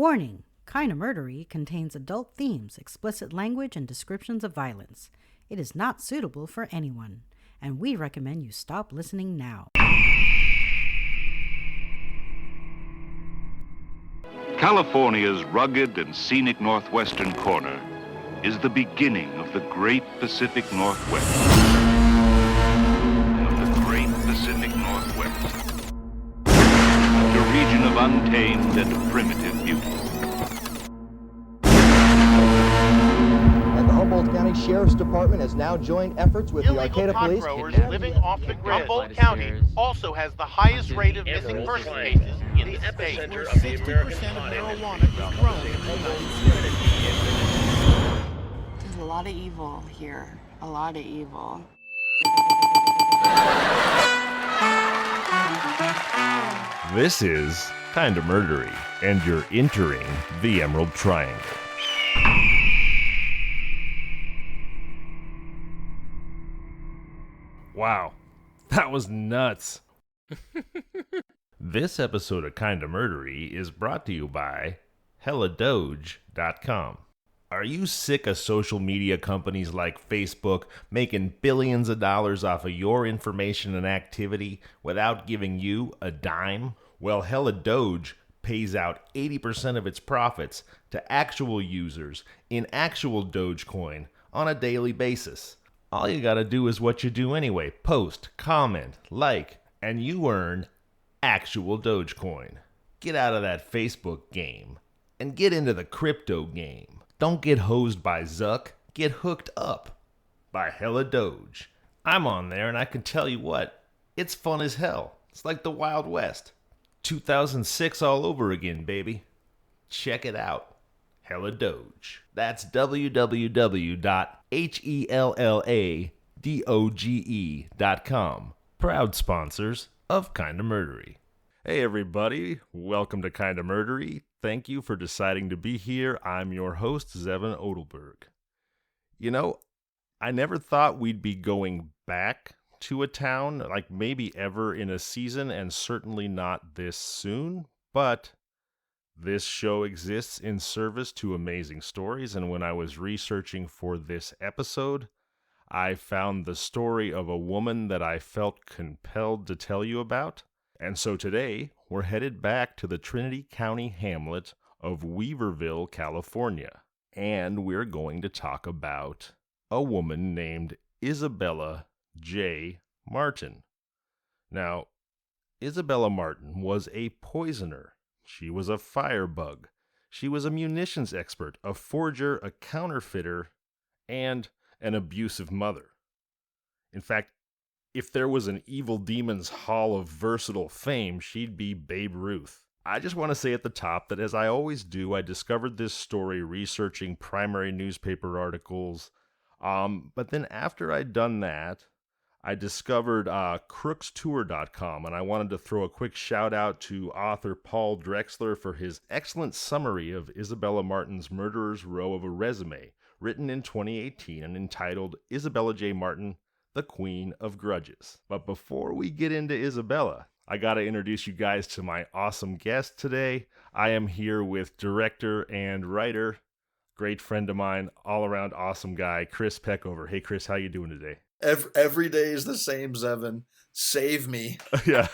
Warning! Kinda Murdery contains adult themes, explicit language, and descriptions of violence. It is not suitable for anyone, and we recommend you stop listening now. California's rugged and scenic northwestern corner is the beginning of the great Pacific Northwest. A region of untamed and primitive beauty. And the Humboldt County Sheriff's Department has now joined efforts with the Arcata Police. Growers living off the grid. Humboldt County also has the highest rate of missing person cases in the state. 60% of marijuana is grown in the United States. There's a lot of evil here. A lot of evil. This is Kinda Murdery, and you're entering the Emerald Triangle. Wow, that was nuts. This episode of Kinda Murdery is brought to you by HellaDoge.com. Are you sick of social media companies like Facebook making billions of dollars off of your information and activity without giving you a dime? Well, HellaDoge pays out 80% of its profits to actual users in actual Dogecoin on a daily basis. All you gotta do is what you do anyway. Post, comment, like, and you earn actual Dogecoin. Get out of that Facebook game and get into the crypto game. Don't get hosed by Zuck. Get hooked up by HellaDoge. I'm on there and I can tell you what, it's fun as hell. It's like the Wild West. 2006 all over again, baby. Check it out. HellaDoge. That's www.HellaDoge.com. Proud sponsors of Kinda Murdery. Hey everybody, welcome to Kinda Murdery. Thank you for deciding to be here. I'm your host, Zevon Odelberg. You know, I never thought we'd be going back to a town, like maybe ever in a season, and certainly not this soon, but this show exists in service to amazing stories, and when I was researching for this episode, I found the story of a woman that I felt compelled to tell you about. And so today, we're headed back to the Trinity County hamlet of Weaverville, California. And we're going to talk about a woman named Isabella J. Martin. Now, Isabella Martin was a poisoner. She was a firebug. She was a munitions expert, a forger, a counterfeiter, and an abusive mother. In fact, if there was an evil demon's hall of versatile fame, she'd be Babe Ruth. I just want to say at the top that, as I always do, I discovered this story researching primary newspaper articles. But then after I'd done that, I discovered crookstour.com, and I wanted to throw a quick shout out to author Paul Drexler for his excellent summary of Isabella Martin's Murderer's Row of a Resume, written in 2018 and entitled Isabella J. Martin, the Queen of Grudges. But before we get into Isabella, I gotta introduce you guys to my awesome guest today. I am here with director and writer, great friend of mine, all-around awesome guy, Chris Peckover. Hey, Chris, how you doing today? Every day is the same, Zevon. Save me. Yeah.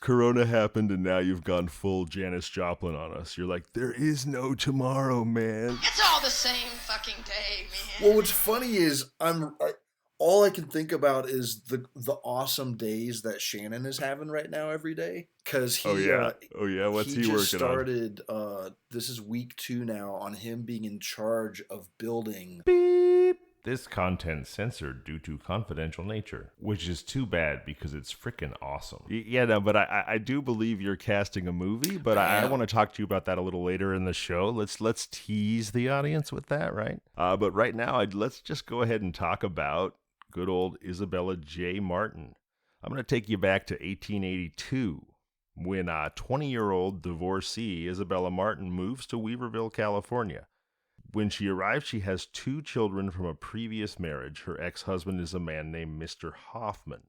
Corona happened and now you've gone full Janis Joplin on us. You're like, there is no tomorrow, man. It's all the same fucking day, man. Well, what's funny is all I can think about is the awesome days that Shannon is having right now every day. Because he, what's he working started, this is week 2 now, on him being in charge of building. Beep. This content censored due to confidential nature, which is too bad because it's freaking awesome. Yeah, no, but I do believe you're casting a movie, but I want to talk to you about that a little later in the show. Let's tease the audience with that, right? But right now, let's just go ahead and talk about good old Isabella J. Martin. I'm going to take you back to 1882, when a 20-year-old divorcee, Isabella Martin, moves to Weaverville, California. When she arrives, she has 2 children from a previous marriage. Her ex-husband is a man named Mr. Hoffman.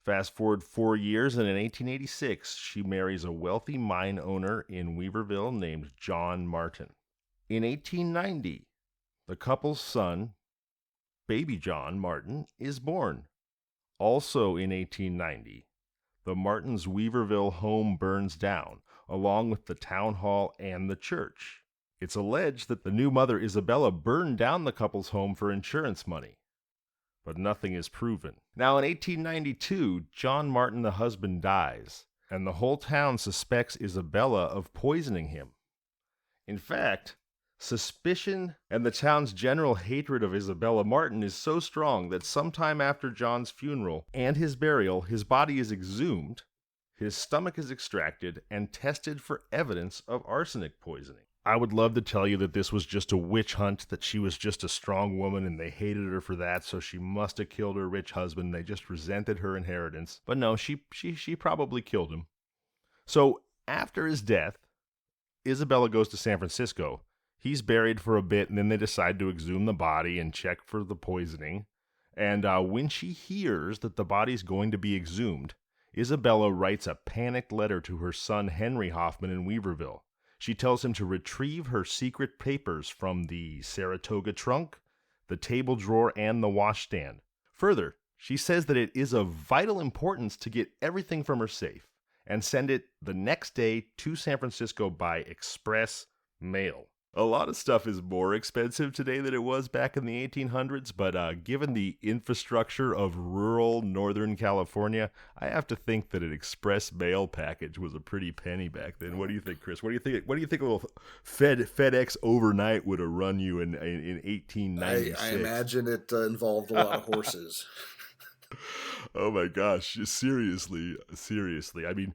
Fast forward 4 years, and in 1886, she marries a wealthy mine owner in Weaverville named John Martin. In 1890, the couple's son, baby John Martin, is born. Also in 1890, the Martins' Weaverville home burns down, along with the town hall and the church. It's alleged that the new mother, Isabella, burned down the couple's home for insurance money, but nothing is proven. Now, in 1892, John Martin, the husband, dies, and the whole town suspects Isabella of poisoning him. In fact, suspicion and the town's general hatred of Isabella Martin is so strong that sometime after John's funeral and his burial, his body is exhumed, his stomach is extracted, and tested for evidence of arsenic poisoning. I would love to tell you that this was just a witch hunt, that she was just a strong woman and they hated her for that, so she must have killed her rich husband. They just resented her inheritance. But no, she probably killed him. So after his death, Isabella goes to San Francisco. He's buried for a bit, and then they decide to exhume the body and check for the poisoning. And when she hears that the body's going to be exhumed, Isabella writes a panicked letter to her son Henry Hoffman in Weaverville. She tells him to retrieve her secret papers from the Saratoga trunk, the table drawer, and the washstand. Further, she says that it is of vital importance to get everything from her safe and send it the next day to San Francisco by express mail. A lot of stuff is more expensive today than it was back in the 1800s, but given the infrastructure of rural Northern California, I have to think that an express mail package was a pretty penny back then. What do you think, Chris? What do you think a little FedEx overnight would have run you in 1896? I imagine it involved a lot of horses. Oh my gosh, seriously. I mean,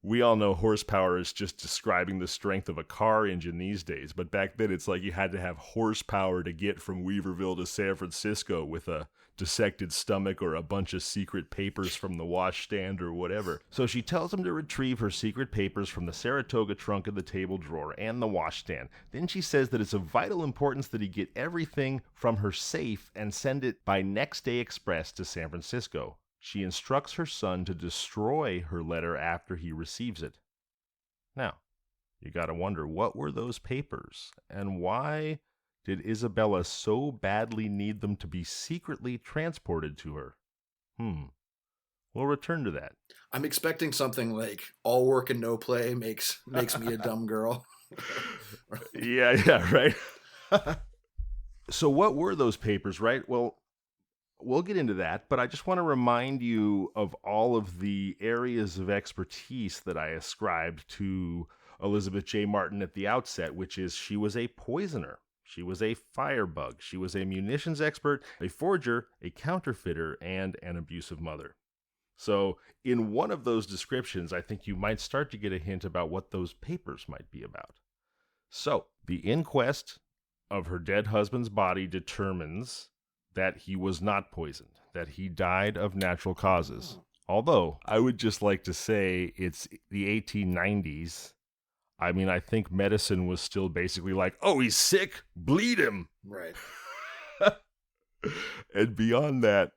we all know horsepower is just describing the strength of a car engine these days, but back then it's like you had to have horsepower to get from Weaverville to San Francisco with a dissected stomach or a bunch of secret papers from the washstand or whatever. So she tells him to retrieve her secret papers from the Saratoga trunk of the table drawer and the washstand. Then she says that it's of vital importance that he get everything from her safe and send it by next day express to San Francisco. She instructs her son to destroy her letter after he receives it. Now, you gotta wonder, what were those papers? And why did Isabella so badly need them to be secretly transported to her? We'll return to that. I'm expecting something like all work and no play makes me a dumb girl. Yeah, right. So what were those papers, right? Well, we'll get into that, but I just want to remind you of all of the areas of expertise that I ascribed to Elizabeth J. Martin at the outset, which is she was a poisoner, she was a firebug, she was a munitions expert, a forger, a counterfeiter, and an abusive mother. So in one of those descriptions, I think you might start to get a hint about what those papers might be about. So the inquest of her dead husband's body determines that he was not poisoned, that he died of natural causes. Although, I would just like to say it's the 1890s. I mean, I think medicine was still basically like, oh, he's sick, bleed him. Right. And beyond that,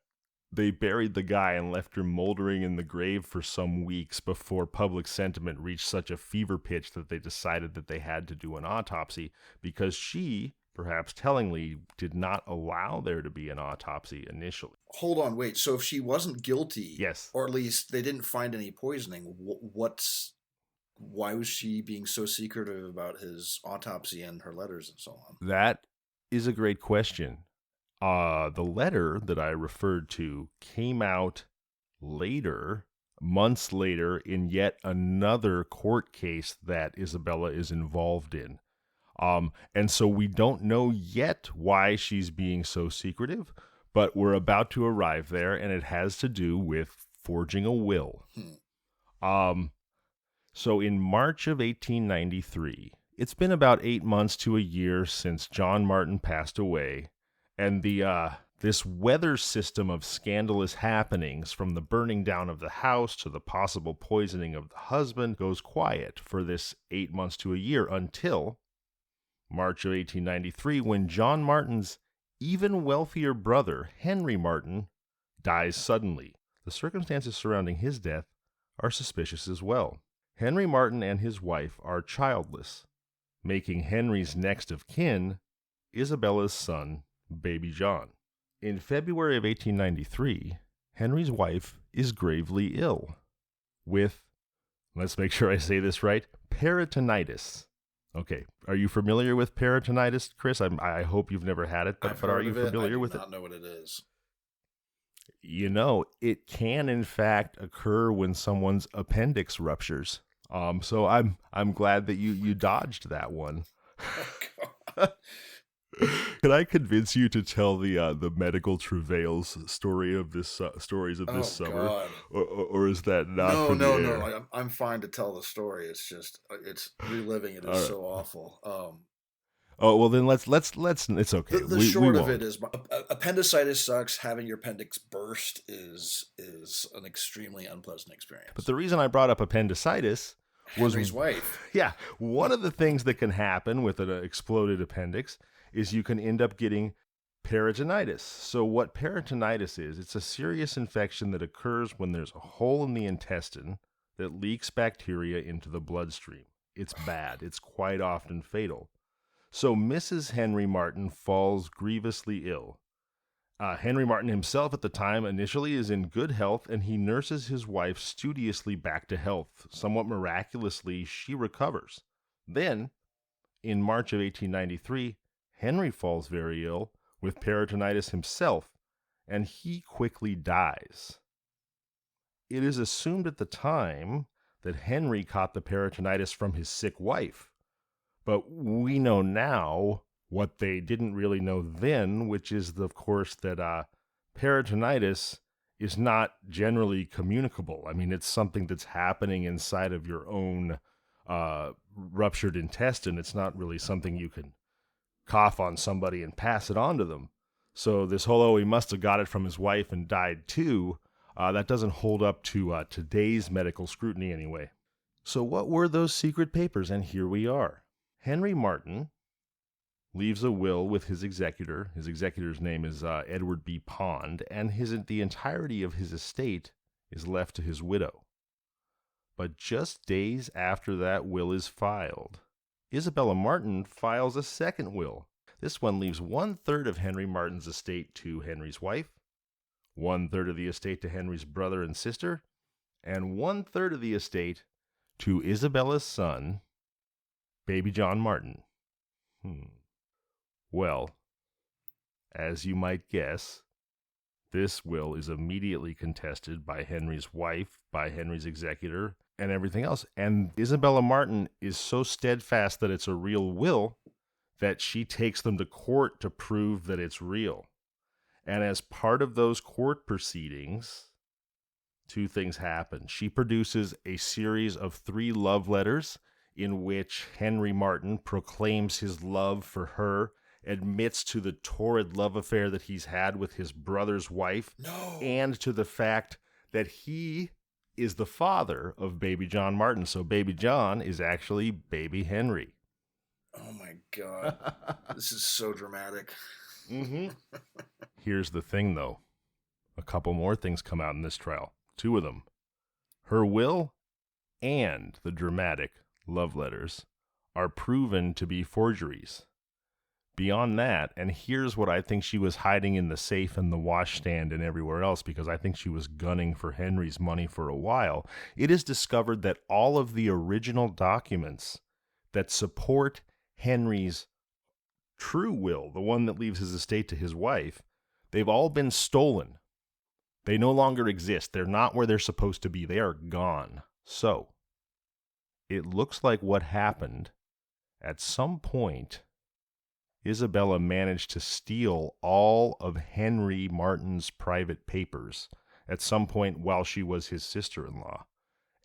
they buried the guy and left her moldering in the grave for some weeks before public sentiment reached such a fever pitch that they decided that they had to do an autopsy because she, perhaps tellingly, did not allow there to be an autopsy initially. Hold on, wait. So if she wasn't guilty, yes, or at least they didn't find any poisoning, why was she being so secretive about his autopsy and her letters and so on? That is a great question. The letter that I referred to came out later, months later, in yet another court case that Isabella is involved in. And so we don't know yet why she's being so secretive, but we're about to arrive there, and it has to do with forging a will. So in March of 1893, it's been about 8 months to a year since John Martin passed away, and this weather system of scandalous happenings, from the burning down of the house to the possible poisoning of the husband, goes quiet for this 8 months to a year until March of 1893, when John Martin's even wealthier brother, Henry Martin, dies suddenly. the circumstances surrounding his death are suspicious as well. Henry Martin and his wife are childless, making Henry's next of kin Isabella's son, Baby John. In February of 1893, Henry's wife is gravely ill with, let's make sure I say this right, peritonitis. Okay, are you familiar with peritonitis, Chris? I hope you've never had it, but are you familiar with it? I do not know what it is. You know, it can in fact occur when someone's appendix ruptures. So I'm glad that you dodged that one. Oh, Can I convince you to tell the medical travails story of this stories of this summer, God. or is that not? No. I'm fine to tell the story. It's just it's reliving it is so awful. Oh well, then let's. It's okay. The short of it is, appendicitis sucks. Having your appendix burst is an extremely unpleasant experience. But the reason I brought up appendicitis was Henry's wife. Yeah, one of the things that can happen with an exploded appendix is you can end up getting peritonitis. So what peritonitis is, it's a serious infection that occurs when there's a hole in the intestine that leaks bacteria into the bloodstream. It's bad. It's quite often fatal. So Mrs. Henry Martin falls grievously ill. Henry Martin himself at the time initially is in good health, and he nurses his wife studiously back to health. Somewhat miraculously, she recovers. Then, in March of 1893, Henry falls very ill with peritonitis himself, and he quickly dies. It is assumed at the time that Henry caught the peritonitis from his sick wife, but we know now what they didn't really know then, which is, of course, that peritonitis is not generally communicable. I mean, it's something that's happening inside of your own ruptured intestine. It's not really something you can cough on somebody and pass it on to them. So this whole, he must have got it from his wife and died too, that doesn't hold up to today's medical scrutiny anyway. So what were those secret papers? And here we are. Henry Martin leaves a will with his executor. His executor's name is Edward B. Pond, and the entirety of his estate is left to his widow. But just days after that will is filed, Isabella Martin files a second will. This one leaves 1/3 of Henry Martin's estate to Henry's wife, 1/3 of the estate to Henry's brother and sister, and 1/3 of the estate to Isabella's son, Baby John Martin. Well, as you might guess, this will is immediately contested by Henry's wife, by Henry's executor, and everything else. And Isabella Martin is so steadfast that it's a real will that she takes them to court to prove that it's real. And as part of those court proceedings, two things happen. She produces a series of 3 love letters in which Henry Martin proclaims his love for her, admits to the torrid love affair that he's had with his brother's wife, and to the fact that he is the father of Baby John Martin. So Baby John is actually Baby Henry. Oh my God. This is so dramatic. Mm-hmm. Here's the thing, though. A couple more things come out in this trial. 2 of them. Her will and the dramatic love letters are proven to be forgeries. Beyond that, and here's what I think she was hiding in the safe and the washstand and everywhere else, because I think she was gunning for Henry's money for a while, it is discovered that all of the original documents that support Henry's true will, the one that leaves his estate to his wife, they've all been stolen. They no longer exist. They're not where they're supposed to be. They are gone. So, it looks like what happened, at some point, Isabella managed to steal all of Henry Martin's private papers at some point while she was his sister-in-law.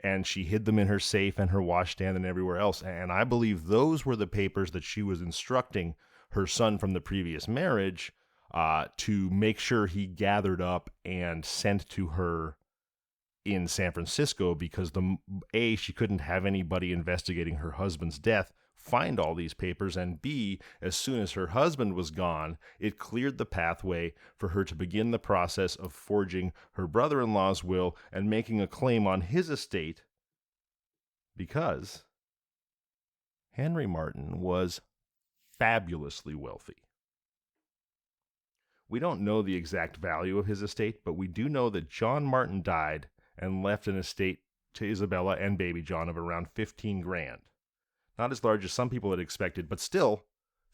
And she hid them in her safe and her washstand and everywhere else. And I believe those were the papers that she was instructing her son from the previous marriage to make sure he gathered up and sent to her in San Francisco, because she couldn't have anybody investigating her husband's death find all these papers, and B, as soon as her husband was gone, it cleared the pathway for her to begin the process of forging her brother-in-law's will and making a claim on his estate, because Henry Martin was fabulously wealthy. We don't know the exact value of his estate, but we do know that John Martin died and left an estate to Isabella and baby John of around 15 grand. Not as large as some people had expected, but still,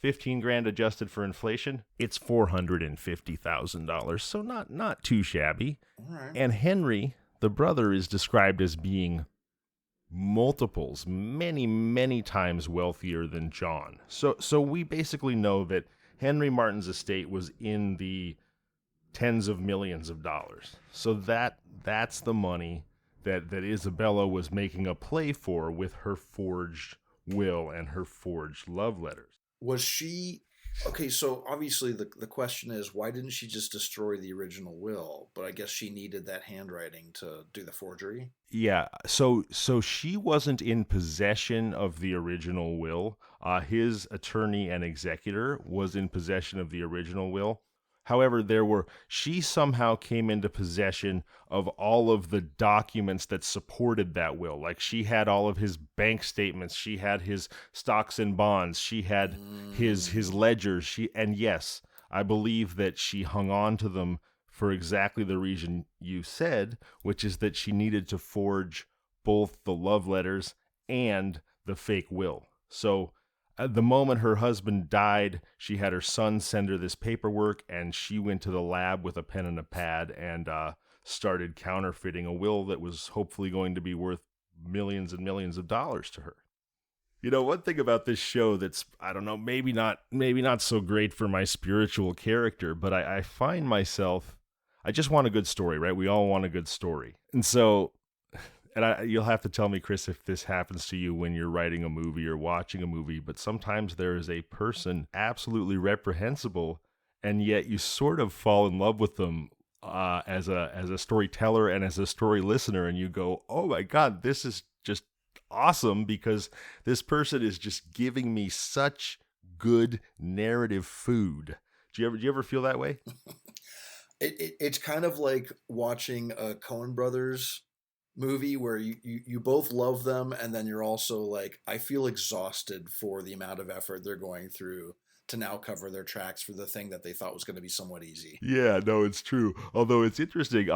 15 grand adjusted for inflation, it's $450,000, so not too shabby. All right. And Henry, the brother, is described as being multiples, many, many times wealthier than John. So we basically know that Henry Martin's estate was in the tens of millions of dollars. So that's the money that Isabella was making a play for with her forged will and her forged love letters. Was she... Okay, so obviously the question is, why didn't she just destroy the original will? But I guess she needed that handwriting to do the forgery. Yeah, so she wasn't in possession of the original will. His attorney and executor was in possession of the original will. However, she somehow came into possession of all of the documents that supported that will. Like, she had all of his bank statements, she had his stocks and bonds, she had his ledgers. And yes, I believe that she hung on to them for exactly the reason you said, which is that she needed to forge both the love letters and the fake will. So at the moment her husband died, she had her son send her this paperwork, and she went to the lab with a pen and a pad and started counterfeiting a will that was hopefully going to be worth millions and millions of dollars to her. You know, one thing about this show that's, I don't know, maybe not so great for my spiritual character, but I find myself, I just want a good story, right? We all want a good story. And so, you'll have to tell me, Chris, if this happens to you when you're writing a movie or watching a movie, but sometimes there is a person absolutely reprehensible, and yet you sort of fall in love with them as a storyteller and as a story listener, and you go, oh my God, this is just awesome because this person is just giving me such good narrative food. Do you ever feel that way? It's kind of like watching a Coen Brothers movie where you both love them, and then you're also like, I feel exhausted for the amount of effort they're going through to now cover their tracks for the thing that they thought was going to be somewhat easy. Yeah, no, it's true. Although it's interesting,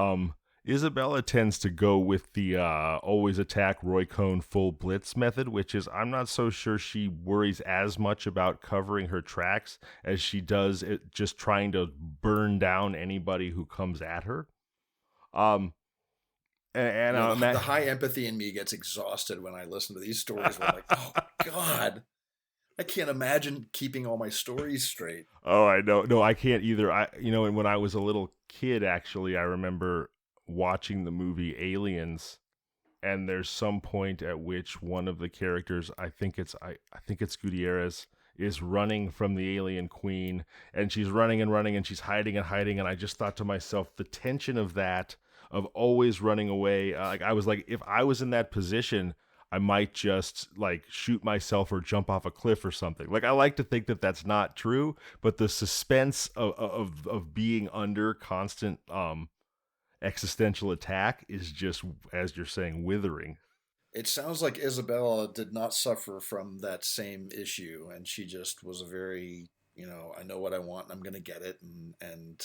Isabella tends to go with the always attack Roy Cohn full blitz method, which is, I'm not so sure she worries as much about covering her tracks as she does just trying to burn down anybody who comes at her. The high empathy in me gets exhausted when I listen to these stories. Where I'm like, oh God, I can't imagine keeping all my stories straight. Oh, I know. No, I can't either. And when I was a little kid, actually, I remember watching the movie Aliens, and there's some point at which one of the characters, I think it's Gutierrez, is running from the alien queen, and she's running and running, and she's hiding and hiding, and I just thought to myself, the tension of that, of always running away, I was like, if I was in that position, I might just like shoot myself or jump off a cliff or something. Like, I like to think that that's not true, but the suspense of being under constant existential attack is just, as you're saying, withering. It sounds like Isabella did not suffer from that same issue, and she just was a very, I know what I want, and I'm going to get it, and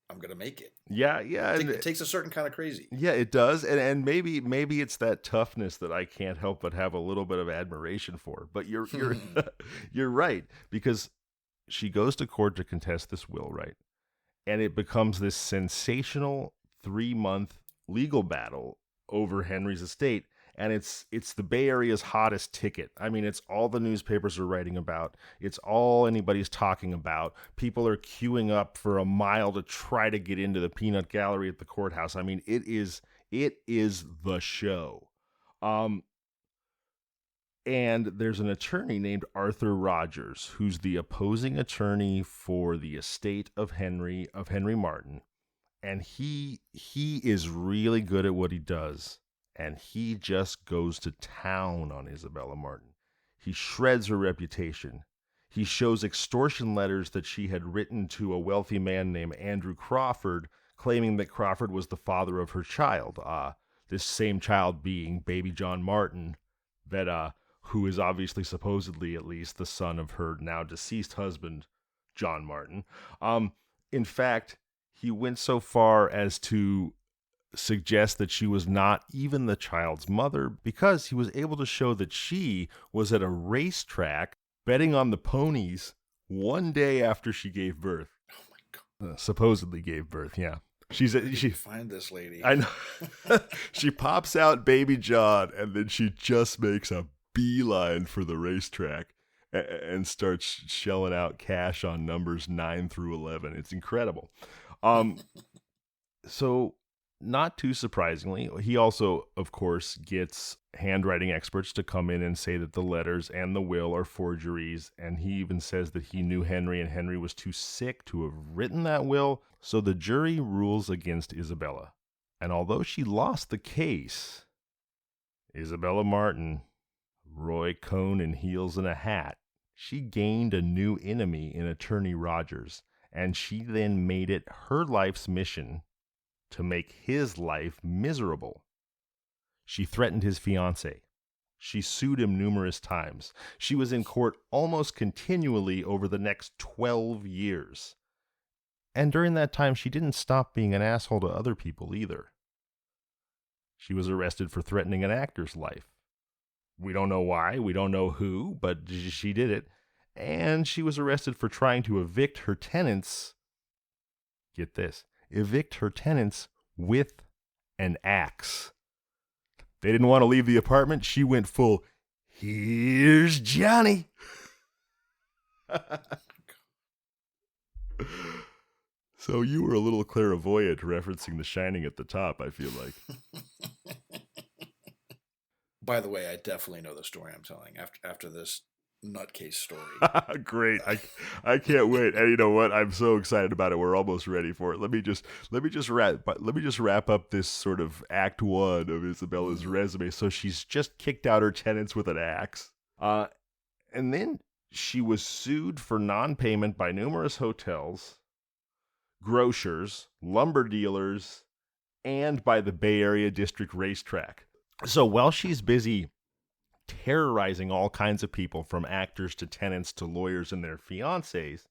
I'm going to make it. Yeah. It takes a certain kind of crazy. Yeah, it does. And maybe it's that toughness that I can't help but have a little bit of admiration for. But you're you're right, because she goes to court to contest this will, right? And it becomes this sensational 3-month legal battle over Henry's estate. And it's the Bay Area's hottest ticket. I mean, it's all the newspapers are writing about. It's all anybody's talking about. People are queuing up for a mile to try to get into the peanut gallery at the courthouse. I mean, it is the show. And there's an attorney named Arthur Rogers, who's the opposing attorney for the estate of Henry Martin. And he is really good at what he does. And he just goes to town on Isabella Martin. He shreds her reputation. He shows extortion letters that she had written to a wealthy man named Andrew Crawford, claiming that Crawford was the father of her child. This same child being baby John Martin, that who is obviously, supposedly at least, the son of her now deceased husband, John Martin. In fact, he went so far as to suggest that she was not even the child's mother, because he was able to show that she was at a racetrack betting on the ponies one day after she gave birth. Oh my God. Supposedly gave birth, yeah. She find this lady. I know. She pops out baby John, and then she just makes a beeline for the racetrack and starts shelling out cash on numbers 9 through 11. It's incredible. So, not too surprisingly, he also, of course, gets handwriting experts to come in and say that the letters and the will are forgeries, and he even says that he knew Henry, and Henry was too sick to have written that will. So the jury rules against Isabella. And although she lost the case, Isabella Martin, Roy Cohn in heels and a hat, she gained a new enemy in Attorney Rogers, and she then made it her life's mission to make his life miserable. She threatened his fiancé. She sued him numerous times. She was in court almost continually over the next 12 years. And during that time, she didn't stop being an asshole to other people either. She was arrested for threatening an actor's life. We don't know why, we don't know who, but she did it. And she was arrested for trying to evict her tenants. Get this. Evict her tenants with an axe. They didn't want to leave the apartment. She went full, "Here's Johnny." So you were a little clairvoyant referencing The Shining at the top, I feel like. By the way, I definitely know the story I'm telling after this nutcase story. Great. I can't wait. And you know what? I'm so excited about it. We're almost ready for it. Let me just wrap up this sort of act 1 of Isabella's resume. So she's just kicked out her tenants with an axe. And then she was sued for non-payment by numerous hotels, grocers, lumber dealers, and by the Bay Area District Racetrack. So while she's busy terrorizing all kinds of people, from actors to tenants to lawyers and their fiancés,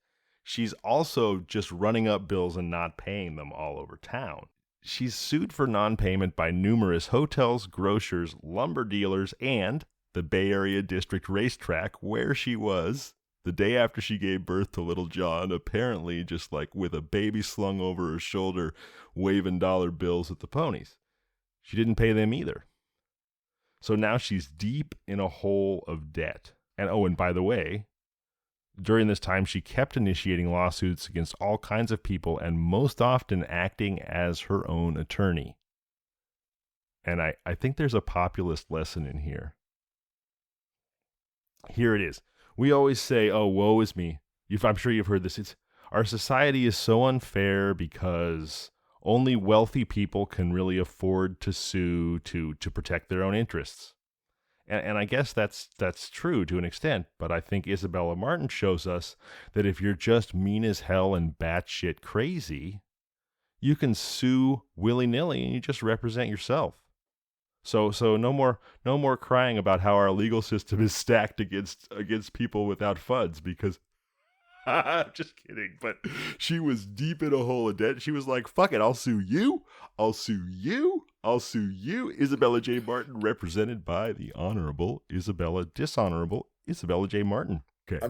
she's also just running up bills and not paying them all over town. She's sued for non-payment by numerous hotels, grocers, lumber dealers, and the Bay Area District Racetrack, where she was the day after she gave birth to little John, apparently just like with a baby slung over her shoulder, waving dollar bills at the ponies. She didn't pay them either. So now she's deep in a hole of debt. And by the way, during this time, she kept initiating lawsuits against all kinds of people, and most often acting as her own attorney. And I think there's a populist lesson in here. Here it is. We always say, "Oh, woe is me." I'm sure you've heard this. Our society is so unfair because only wealthy people can really afford to sue to protect their own interests. And I guess that's true to an extent, but I think Isabella Martin shows us that if you're just mean as hell and batshit crazy, you can sue willy-nilly and you just represent yourself. So no more crying about how our legal system is stacked against people without funds, because just kidding. But she was deep in a hole of debt. She was like, "Fuck it, I'll sue you. I'll sue you. I'll sue you." Isabella J. Martin, represented by the Honorable Dishonorable Isabella J. Martin. Okay.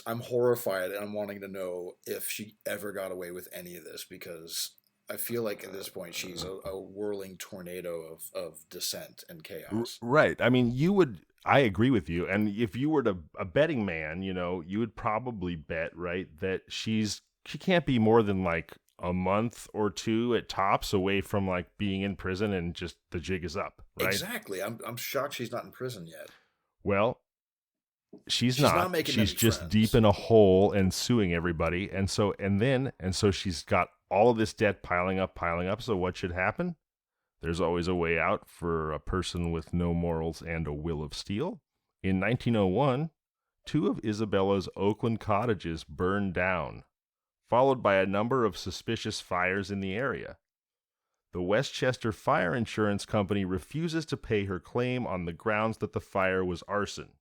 I'm horrified, and I'm wanting to know if she ever got away with any of this, because I feel like at this point she's a whirling tornado of dissent and chaos. Right. I mean, I agree with you. And if you were a betting man, you would probably bet, right, that she can't be more than like a month or two at tops away from like being in prison, and just the jig is up, right? Exactly. I'm shocked she's not in prison yet. Well, she's not making. She's just friends. Deep in a hole and suing everybody. And so she's got all of this debt piling up. So what should happen? There's always a way out for a person with no morals and a will of steel. In 1901, 2 of Isabella's Oakland cottages burned down, followed by a number of suspicious fires in the area. The Westchester Fire Insurance Company refuses to pay her claim on the grounds that the fire was arson.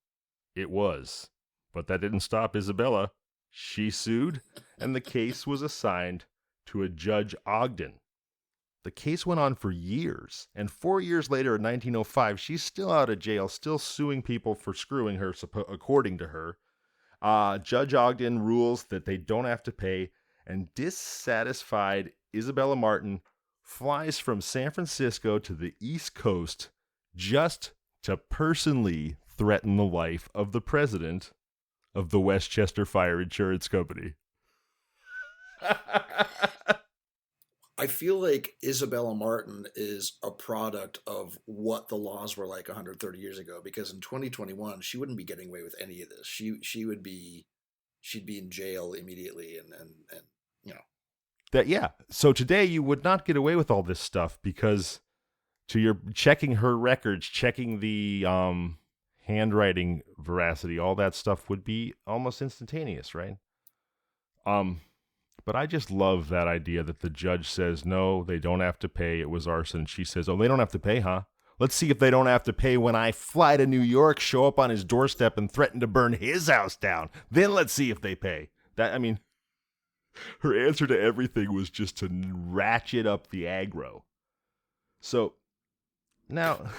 It was. But that didn't stop Isabella. She sued, and the case was assigned to a Judge Ogden. The case went on for years, and 4 years later in 1905, she's still out of jail, still suing people for screwing her, according to her. Judge Ogden rules that they don't have to pay, and dissatisfied Isabella Martin flies from San Francisco to the East Coast just to personally threaten the life of the president of the Westchester Fire Insurance Company. I feel like Isabella Martin is a product of what the laws were like 130 years ago, because in 2021 she wouldn't be getting away with any of this. She'd be in jail immediately, and you know. That, yeah. So today you would not get away with all this stuff because to your checking her records, checking the handwriting veracity, all that stuff would be almost instantaneous, right? But I just love that idea that the judge says, no, they don't have to pay. It was arson. She says, oh, they don't have to pay, huh? Let's see if they don't have to pay when I fly to New York, show up on his doorstep, and threaten to burn his house down. Then let's see if they pay. Her answer to everything was just to ratchet up the aggro. So now,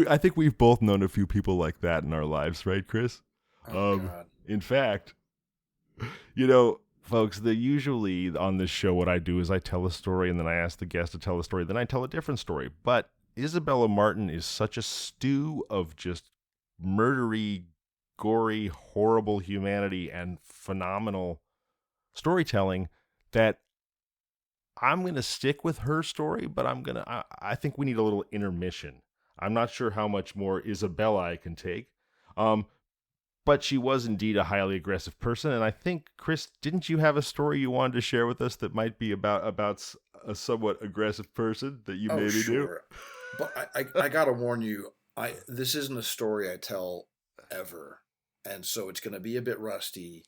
I think we've both known a few people like that in our lives, right, Chris? God. In fact, folks, usually on this show, what I do is I tell a story and then I ask the guest to tell a story. Then I tell a different story. But Isabella Martin is such a stew of just murdery, gory, horrible humanity and phenomenal storytelling that I'm going to stick with her story, but I think we need a little intermission. I'm not sure how much more Isabella I can take. But she was indeed a highly aggressive person. And I think, Chris, didn't you have a story you wanted to share with us that might be about a somewhat aggressive person that you maybe sure. Knew? But I got to warn you, this isn't a story I tell ever. And so it's going to be a bit rusty.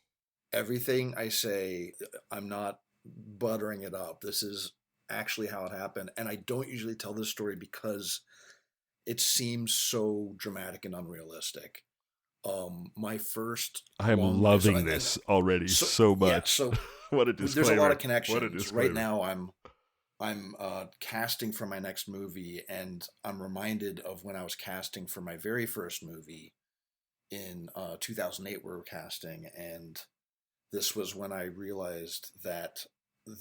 Everything I say, I'm not buttering it up. This is actually how it happened. And I don't usually tell this story because it seems so dramatic and unrealistic. My first... I'm loving this already so much. Yeah, so what a disclaimer. There's a lot of connections. Right now I'm casting for my next movie, and I'm reminded of when I was casting for my very first movie in 2008. We were casting, and this was when I realized that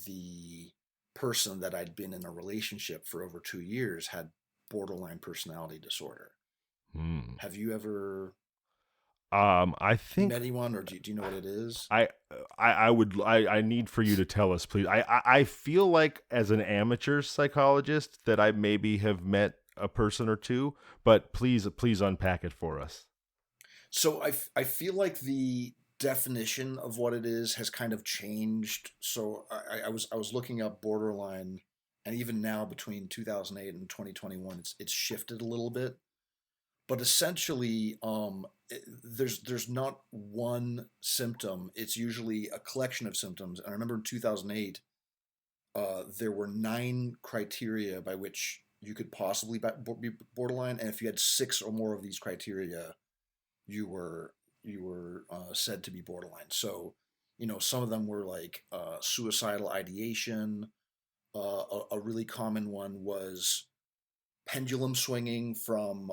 the person that I'd been in a relationship for over 2 years had borderline personality disorder. Have you ever I think met anyone, or do you know what it is? I need for you to tell us, please. I feel like as an amateur psychologist that I maybe have met a person or two, but please unpack it for us. So I feel like the definition of what it is has kind of changed. So I was looking up borderline, and even now between 2008 and 2021, it's shifted a little bit. But essentially, there's not one symptom. It's usually a collection of symptoms. And I remember in 2008, there were 9 criteria by which you could possibly be borderline. And if you had 6 or more of these criteria, you were said to be borderline. So, some of them were like suicidal ideation. A really common one was pendulum swinging from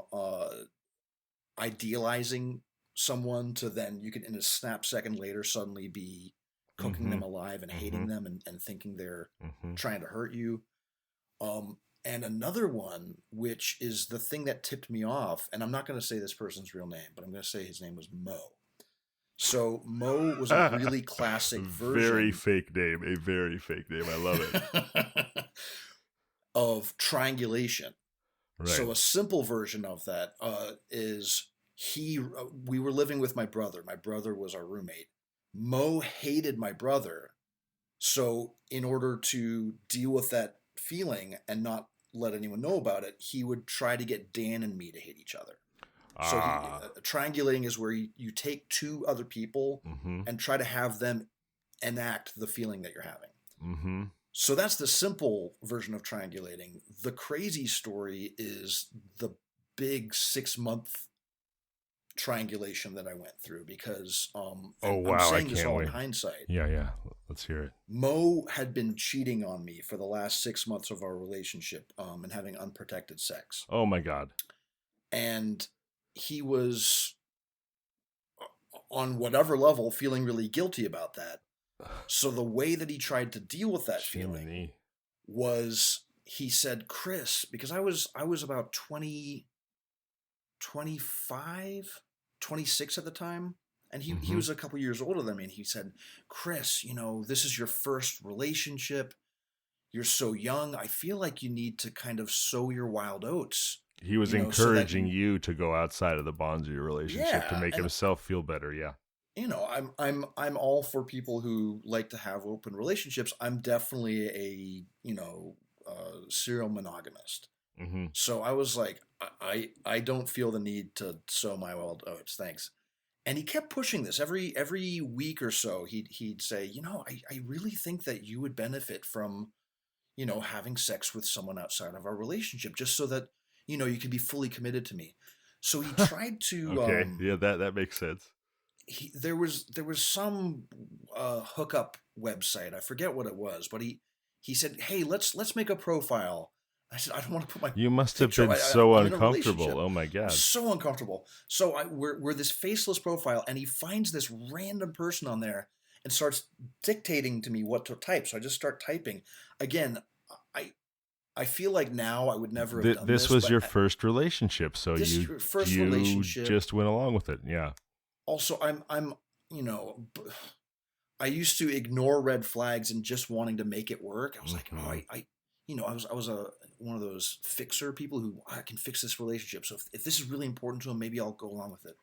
idealizing someone to then you could in a snap second later suddenly be cooking them alive and hating them and thinking they're trying to hurt you. And another one, which is the thing that tipped me off, and I'm not going to say this person's real name, but I'm going to say his name was Mo. So Mo was a really classic version. A very fake name. I love it. Of triangulation. Right. So a simple version of that is we were living with my brother. My brother was our roommate. Mo hated my brother. So in order to deal with that feeling and not let anyone know about it, he would try to get Dan and me to hate each other. So triangulating is where you take two other people and try to have them enact the feeling that you're having. Mm-hmm. So that's the simple version of triangulating. The crazy story is the big 6-month triangulation that I went through because I'm saying this all in hindsight. Yeah. Let's hear it. Mo had been cheating on me for the last 6 months of our relationship and having unprotected sex. Oh my God. And he was on whatever level feeling really guilty about that. So the way that he tried to deal with that feeling was he said, Chris, because I was about 25, 26 at the time. And he was a couple years older than me. And he said, Chris, this is your first relationship. You're so young. I feel like you need to kind of sow your wild oats. He was encouraging you to go outside of the bonds of your relationship to make himself feel better. Yeah. I'm all for people who like to have open relationships. I'm definitely a serial monogamist. Mm-hmm. So I was like, I don't feel the need to sow my wild oats. Thanks. And he kept pushing this every week or so. He'd say, I really think that you would benefit from, having sex with someone outside of our relationship, just so that, you could be fully committed to me. So he tried to. Okay. Yeah, that makes sense. There was some hookup website. I forget what it was, but he said, "Hey, let's make a profile." I said, "I don't want to put my." You must have been so uncomfortable. Oh my God, so uncomfortable. So we're this faceless profile, and he finds this random person on there and starts dictating to me what to type. So I just start typing. Again, I feel like now I would never have done this. This was your first relationship, so you just went along with it. Yeah. Also, I'm I used to ignore red flags and just wanting to make it work. I was like, I was one of those fixer people who I can fix this relationship. So if this is really important to him, maybe I'll go along with it.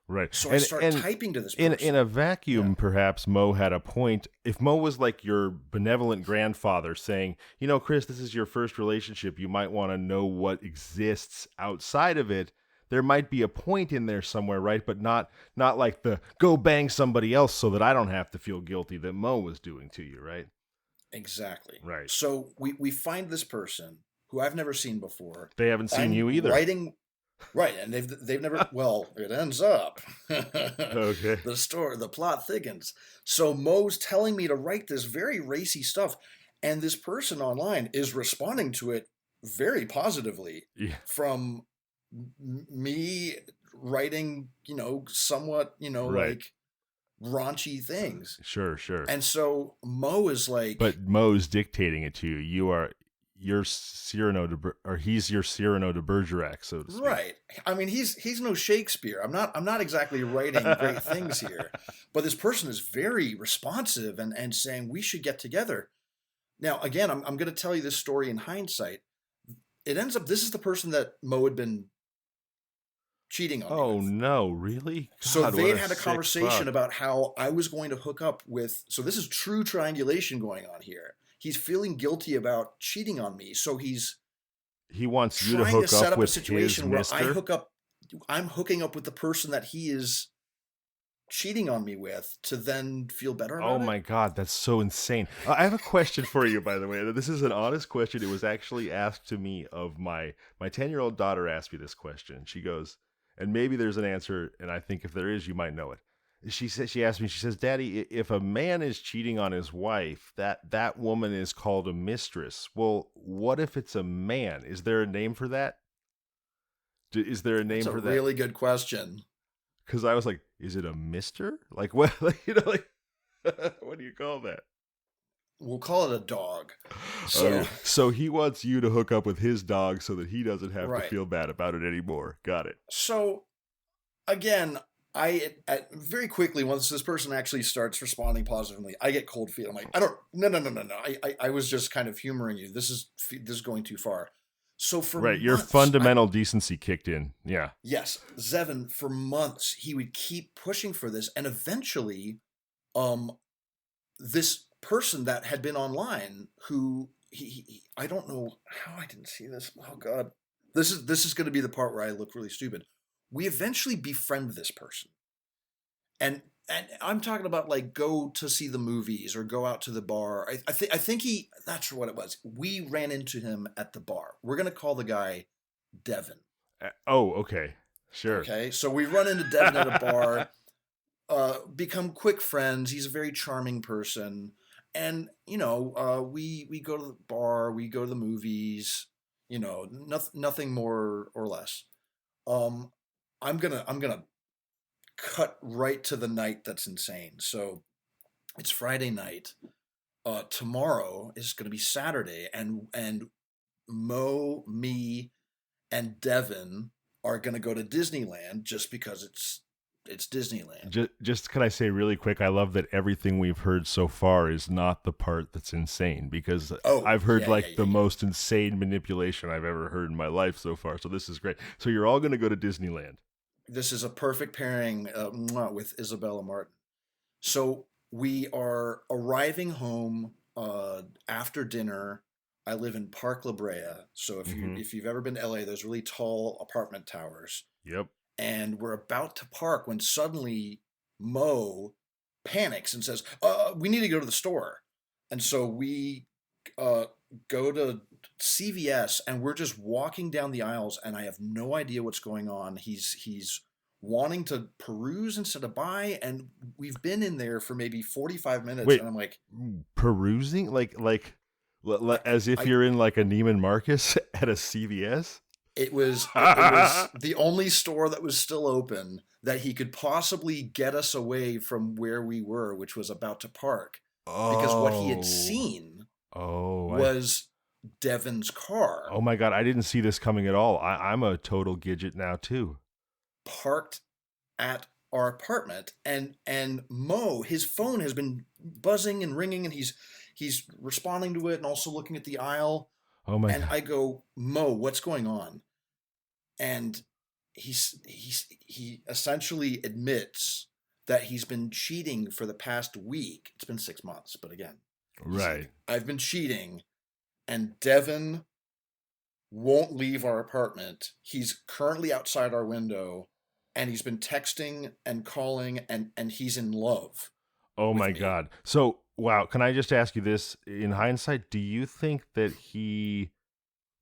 Right. So I start typing to this person. In a vacuum, perhaps Mo had a point. If Mo was like your benevolent grandfather saying, Chris, this is your first relationship. You might want to know what exists outside of it. There might be a point in there somewhere, right? But not like the go bang somebody else so that I don't have to feel guilty that Mo was doing to you, right? Exactly. Right. So we find this person who I've never seen before. They haven't seen you either. Right, and they've never. Well, it ends up. Okay. The plot thickens. So Mo's telling me to write this very racy stuff, and this person online is responding to it very positively. Yeah. From me writing, somewhat, like raunchy things. Sure. And so Mo is like, but Mo's dictating it to you. He's your Cyrano de Bergerac, so to speak. Right. I mean, he's no Shakespeare. I'm not exactly writing great things here, but this person is very responsive and saying we should get together. Now, again, I'm going to tell you this story in hindsight. It ends up, this is the person that Mo had been cheating on. Oh no, really? God, so they had a conversation about how I was going to hook up with, so this is true triangulation going on here. He's feeling guilty about cheating on me, so he wants you to hook up with his mister. I'm hooking up with the person that he is cheating on me with to then feel better about it. Oh my God, that's so insane. I have a question for you, by the way. This is an honest question. It was actually asked to me of my 10-year-old daughter asked me this question. She goes, and maybe there's an answer, and I think if there is, you might know it. She asked me, she says, Daddy, if a man is cheating on his wife, that woman is called a mistress. Well, what if it's a man? Is there a name for that? Is there a name for that? That's a really good question. Because I was like, is it a mister? Like, what? Like, what do you call that? We'll call it a dog. So he wants you to hook up with his dog so that he doesn't have to feel bad about it anymore. Got it. So, again, very quickly, once this person actually starts responding positively, I get cold feet. I'm like, no. I was just kind of humoring you. This is going too far. So for months, your fundamental decency kicked in. Yeah. Yes. Zevon, for months, he would keep pushing for this. And eventually, this person that had been online who I don't know how I didn't see this. Oh God. This is going to be the part where I look really stupid. we eventually befriend this person. And I'm talking about like go to see the movies or go out to the bar. I think that's what it was. We ran into him at the bar. We're going to call the guy Devin. Okay. Sure. Okay. So we run into Devin at a bar, become quick friends. He's a very charming person. And, we go to the bar, we go to the movies, nothing more or less. I'm gonna cut right to the night that's insane. So it's Friday night. Tomorrow is going to be Saturday, and Mo, me, and Devin are going to go to Disneyland just because it's Disneyland. Just can I say really quick, I love that everything we've heard so far is not the part that's insane, because I've heard the most insane manipulation I've ever heard in my life so far. So this is great. So you're all going to go to Disneyland. This is a perfect pairing with Isabella Martin. So we are arriving home after dinner. I live in Park La Brea. So if you've ever been to LA, there's really tall apartment towers. Yep. And we're about to park when suddenly Mo panics and says, we need to go to the store. And so we go to CVS, and we're just walking down the aisles, and I have no idea what's going on. He's wanting to peruse instead of buy, and we've been in there for maybe 45 minutes. Wait, and I'm like, perusing? Like as if you're in like a Neiman Marcus at a CVS? It was the only store that was still open that he could possibly get us away from where we were, which was about to park. Because what he had seen was Devin's car. Oh my God, I didn't see this coming at all. I'm a total gidget now too. Parked at our apartment, and Mo, his phone has been buzzing and ringing, and he's responding to it and also looking at the aisle. Oh my God. I go, Mo, what's going on? And he essentially admits that he's been cheating for the past week. It's been 6 months, but again, right. I've been cheating, and Devin won't leave our apartment. He's currently outside our window, and he's been texting and calling, and he's in love. Oh my God. So, wow. Can I just ask you this? In hindsight, do you think that he,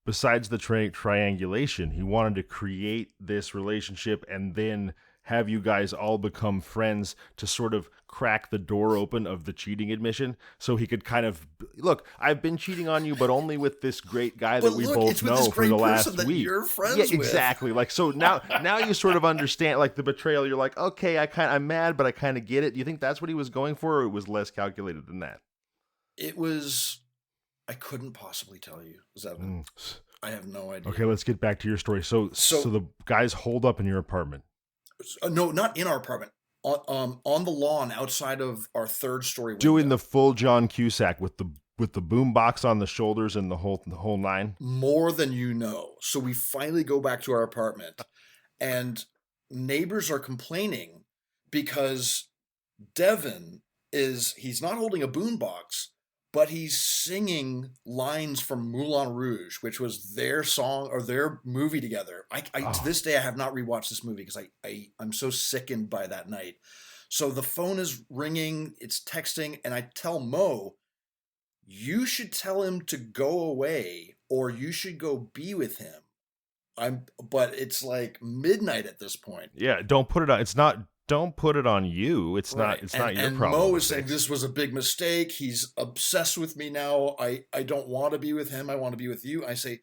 besides the triangulation, he wanted to create this relationship and then have you guys all become friends to sort of crack the door open of the cheating admission, so he could kind of, look, I've been cheating on you, but only with this great guy that we both know for the last week. You're friends with. Exactly. Like, so now you sort of understand, like, the betrayal. You're like, okay, I'm mad, but I kind of get it. Do you think that's what he was going for, or it was less calculated than that? It was, I couldn't possibly tell you, Zevon. I have no idea. Okay, let's get back to your story. So the guys holed up in your apartment. No, not in our apartment. On the lawn outside of our third story window. Doing the full John Cusack with the boom box on the shoulders and the whole nine. More than you know. So we finally go back to our apartment, and neighbors are complaining because Devin he's not holding a boom box, but he's singing lines from Moulin Rouge, which was their song or their movie together. To this day, I have not rewatched this movie because I'm so sickened by that night. So the phone is ringing, it's texting, and I tell Mo, you should tell him to go away, or you should go be with him. But it's like midnight at this point. Yeah, don't put it on. Don't put it on you. It's right. not your problem. And Mo is saying this was a big mistake. He's obsessed with me now. I don't want to be with him. I want to be with you. I say,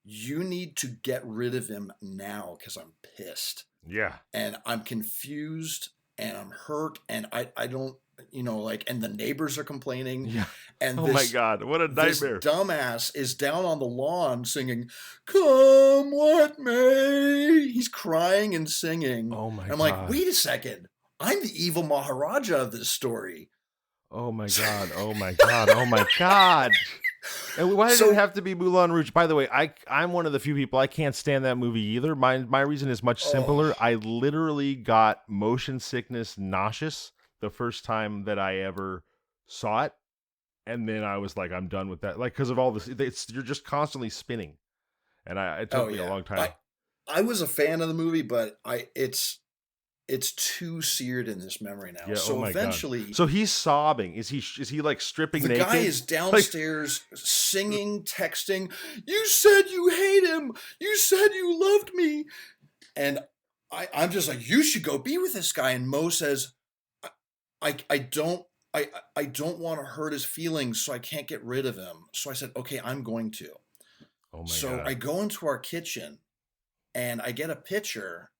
you need to get rid of him now because I'm pissed. Yeah. And I'm confused and I'm hurt and I don't, and the neighbors are complaining. Yeah. And oh my God, what a nightmare. This dumbass is down on the lawn singing, "Come what may." He's crying and singing. Oh my God. I'm like, wait a second. I'm the evil Maharaja of this story. Oh my God. Oh my God. Oh my God. And why did it have to be Moulin Rouge? By the way, I'm one of the few people, I can't stand that movie either. My reason is much simpler. I literally got motion sickness, nauseous the first time that I ever saw it. And then I was like, I'm done with that. Like, because of all this, you're just constantly spinning. And it took me a long time. I was a fan of the movie, but it's too seared in this memory now. Yeah, so oh my eventually, God. So he's sobbing. Is he like stripping the naked? guy is downstairs singing, texting. You said you hate him. You said you loved me. And I'm just like, you should go be with this guy. And Mo says, I don't want to hurt his feelings, so I can't get rid of him. So I said, okay, I'm going to. Oh my so God. I go into our kitchen and I get a pitcher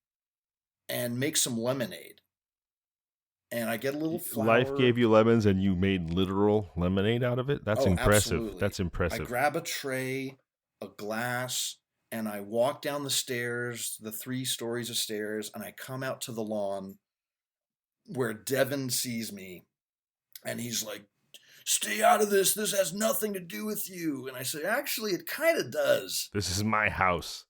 and make some lemonade. And I get a little flour. Life gave you lemons and you made literal lemonade out of it? That's impressive. Absolutely. That's impressive. I grab a tray, a glass, and I walk down the stairs, the 3 stories of stairs, and I come out to the lawn where Devin sees me. And he's like, stay out of this. This has nothing to do with you. And I say, actually, it kind of does. This is my house,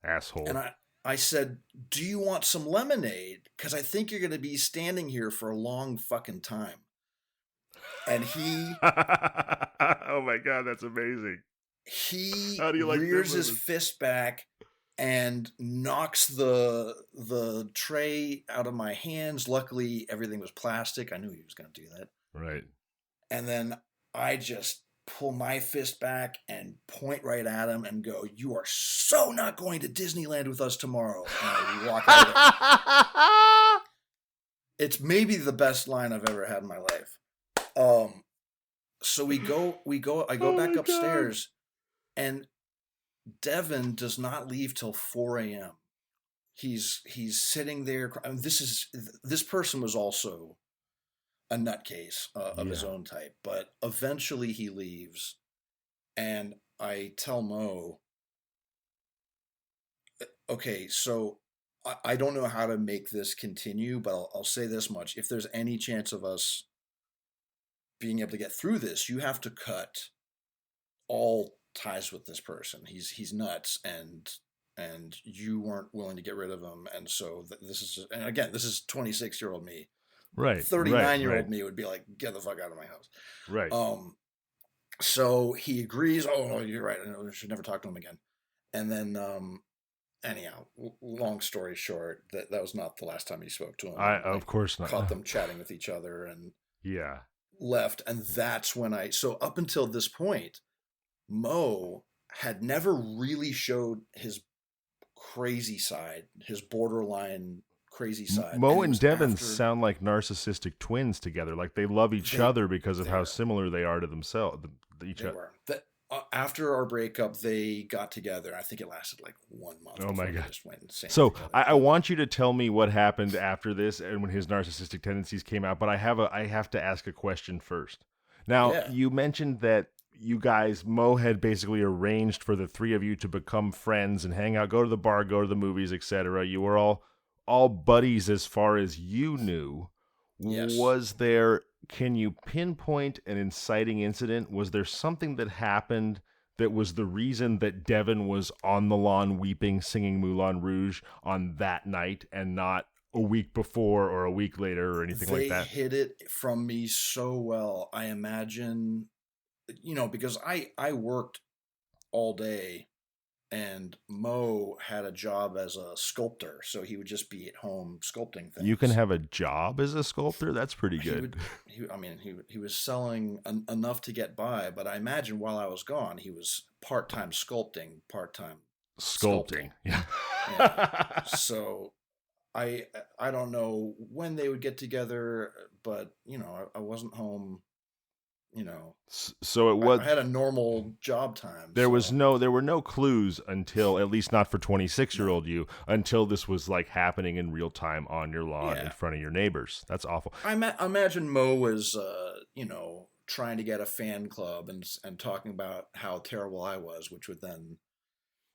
asshole. And I said, do you want some lemonade? Because I think you're going to be standing here for a long fucking time. And he... oh my God, that's amazing. He like rears his fist back and knocks the tray out of my hands. Luckily, everything was plastic. I knew he was going to do that. Right. And then I just pull my fist back and point right at him and go, you are so not going to Disneyland with us tomorrow. And I walk out. It's maybe the best line I've ever had in my life. So I go back upstairs, and Devin does not leave till 4 a.m. He's sitting there. This person was also a nutcase of his own type, but eventually he leaves, and I tell Mo, okay, so I don't know how to make this continue, but I'll say this much. If there's any chance of us being able to get through this, you have to cut all ties with this person. He's nuts, and you weren't willing to get rid of him, and so this is 26-year-old me. Right. 39-year-old me would be like, get the fuck out of my house. Right. So he agrees. Oh, no, you're right. I should never talk to him again. And then, anyhow, long story short, that was not the last time he spoke to him. Of course not. Caught them chatting with each other and left. And that's when so up until this point, Mo had never really showed his crazy side, his borderline crazy side. Mo and Devin sound like narcissistic twins together. Like they love each other because of how similar they are to themselves. After our breakup, they got together. I think it lasted like 1 month. Oh my God. Just went insane. So I want you to tell me what happened after this and when his narcissistic tendencies came out, but I have to ask a question first. Now, you mentioned that you guys, Mo had basically arranged for the 3 of you to become friends and hang out, go to the bar, go to the movies, etc. You were all buddies as far as you knew. Yes. Can you pinpoint an inciting incident? Was there something that happened that was the reason that Devin was on the lawn weeping, singing Moulin Rouge on that night and not a week before or a week later or anything like that? They hid it from me so well. I imagine, because I worked all day. And Mo had a job as a sculptor, so he would just be at home sculpting things. You can have a job as a sculptor? That's pretty good. He was selling enough to get by, but I imagine while I was gone, he was part-time sculpting, part-time sculpting. Yeah. So I don't know when they would get together, but I wasn't home. So it was. I had a normal job time. There were no clues until, at least not for 26-year-old you, until this was like happening in real time on your lawn in front of your neighbors. That's awful. I imagine Mo was, trying to get a fan club and talking about how terrible I was, which would then,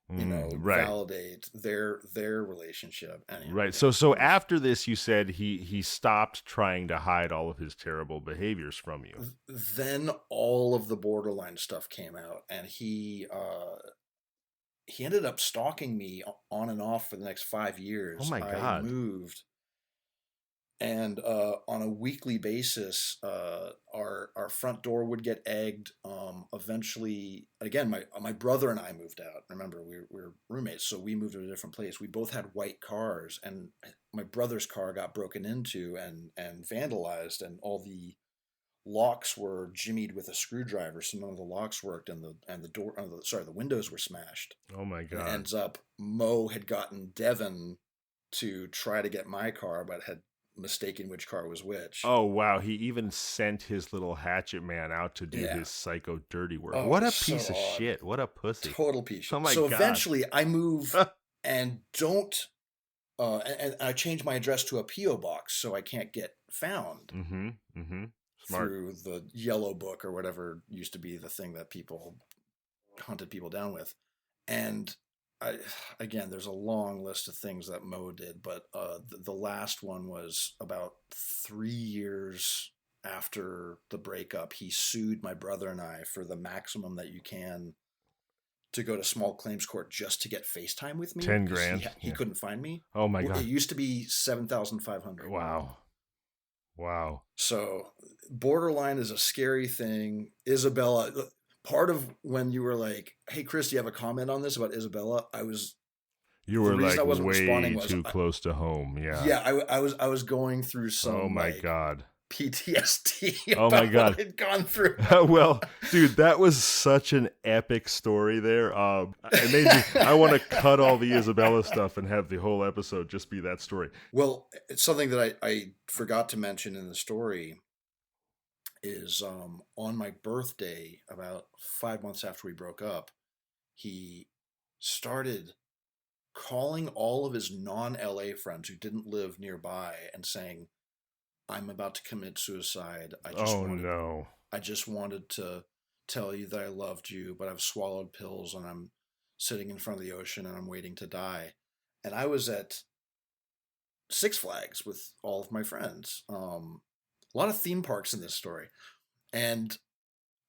validate their relationship. Anyway, right. So after this, you said he stopped trying to hide all of his terrible behaviors from you. Then all of the borderline stuff came out, and he ended up stalking me on and off for the next 5 years. Oh my God. And on a weekly basis, our front door would get egged. Eventually, again, my brother and I moved out. Remember, we were roommates, so we moved to a different place. We both had white cars, and my brother's car got broken into and vandalized, and all the locks were jimmied with a screwdriver, so none of the locks worked, and the windows were smashed. Oh my God! And it ends up Mo had gotten Devin to try to get my car, but had mistaken which car was which. Oh wow, he even sent his little hatchet man out to do his psycho dirty work. What a piece of shit. What a pussy. Total piece of shit. Oh my God. So eventually I move and and I change my address to a P.O. box so I can't get found. Smart. Through the yellow book or whatever used to be the thing that people hunted people down with. And again, there's a long list of things that Mo did, but the last one was about 3 years after the breakup. He sued my brother and I for the maximum that you can to go to small claims court just to get FaceTime with me. 10 grand. He couldn't find me. Oh my God. It used to be 7,500. Wow. So borderline is a scary thing. Isabella, part of when you were like, "Hey Chris, do you have a comment on this about Isabella?" You were like way too close to home. Yeah. Yeah, I was going through some. Oh my God. PTSD. Oh my God. What I'd gone through. Well, dude, that was such an epic story there. It made me, I want to cut all the Isabella stuff and have the whole episode just be that story. Well, it's something that I forgot to mention in the story is on my birthday, about 5 months after we broke up, he started calling all of his non-LA friends who didn't live nearby and saying, "I'm about to commit suicide. I just wanted to tell you that I loved you, but I've swallowed pills and I'm sitting in front of the ocean and I'm waiting to die." And I was at Six Flags with all of my friends. A lot of theme parks in this story. And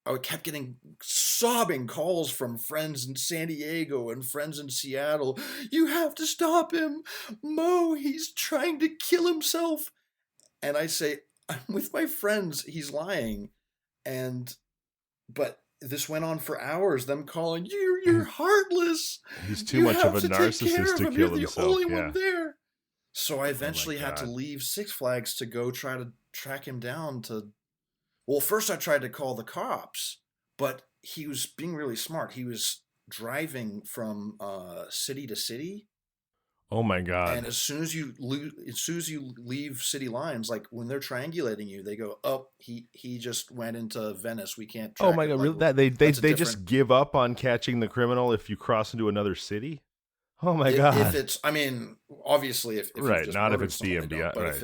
I kept getting sobbing calls from friends in San Diego and friends in Seattle. "You have to stop him. Mo, he's trying to kill himself." And I say, "I'm with my friends. He's lying." But this went on for hours. Them calling, "You're heartless. He's too much of a narcissist to kill himself." You're the only one there. So I eventually had to leave Six Flags to go try to track him down well, first I tried to call the cops, but he was being really smart. He was driving from city to city. Oh my God. And as soon as you leave city lines, like when they're triangulating you, they go, "Oh, he just went into Venice. We can't track Oh my God. Like, really? They just give up on catching the criminal if you cross into another city? Oh my God. If it's, I mean, obviously if right, just not if it's DMV, but right.